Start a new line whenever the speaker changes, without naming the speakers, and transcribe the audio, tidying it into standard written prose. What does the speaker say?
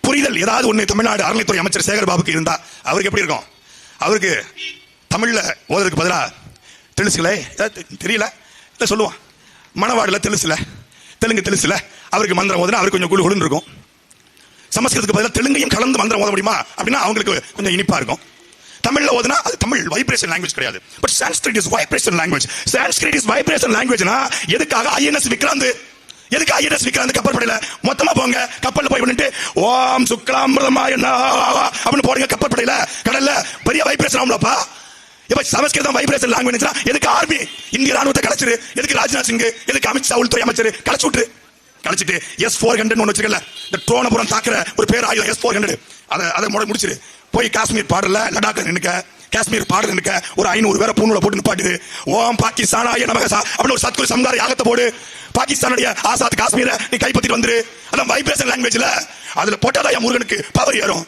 புரிதல் ஏதாவது ஒண்ணு தமிழ்நாடு அறநிலைத்துறை அமைச்சர் சேகர் பாபுக்கு இருந்தா அவருக்கு எப்படி இருக்கும்? அவருக்கு தமிழ்ல ஓதுறதுக்கு பதிலா தெலுசுல தெரியல சொல்லுவான், மணவாடுல தெலுசுல தெலுங்கு தெலுசுல அவருக்கு மந்திரம் ஓதுனா அவருக்கு கொஞ்சம் குழு குழுன்னு இருக்கும். சமஸ்கிருதத்துக்கு பதிலாக தெலுங்கையும் கலந்து மந்திரம் ஓத முடியுமா அப்படின்னா அவங்களுக்கு கொஞ்சம் இனிப்பா இருக்கும். தமிழ்ல ஓதுனா அது தமிழ் வைப்ரேஷன் லாங்குவேஜ் கிடையாது. But Sanskrit is vibration language. Sanskrit is vibration லாங்குவேஜ்னா எதுக்காக ஐஎன்எஸ் விக்ராந்த், எதுக்கு ஐஎன்எஸ் விக்ராந்த் கப்பற்படையில மொத்தமா போங்க, கப்பல்ல போய் பண்ணிட்டு ஓம் சுக்லாம்பிரதமாய அப்படின்னு போடுங்க கப்பற்படையில, கடல்ல பெரிய வைப்ரேஷன் ஆகும்லப்பா. இப்ப சமஸ்கிருதம் வைப்ரேஷன் லாங்குவேஜ் எதுக்கு ஆர்மி இந்திய ராணுவத்தை கலைச்சிரு, எதுக்கு ராஜ்நாத் சிங், எதுக்கு அமித்ஷா உள்துறை அமைச்சர் கலைச்சு விட்டு கழிச்சிட்டு S-400 ஒன்று வச்சுக்கல, இந்த ட்ரோனபுரம் தாக்குற ஒரு பேர் ஆயுதம் S-400 அதை முடிச்சிரு. போய் காஷ்மீர் பார்டர்ல லடாக் நினைக்க, காஷ்மீர் பார்டர் நினைக்க ஒரு 500 பேரை பூணூல போட்டு நிப்பாட்டுது. ஓம் பாகிஸ்தானாய நமகசா அப்படின்னு ஒரு சத்குரு சம்கார யாகத்தை போடு. பாகிஸ்தானுடைய ஆசாத் காஷ்மீரை நீ கைப்பற்றிட்டு வந்துரு. அதான் வைப்ரேஷன் லாங்குவேஜ்ல அதுல போட்டாதான் முருகனுக்கு பவர் ஏறும்.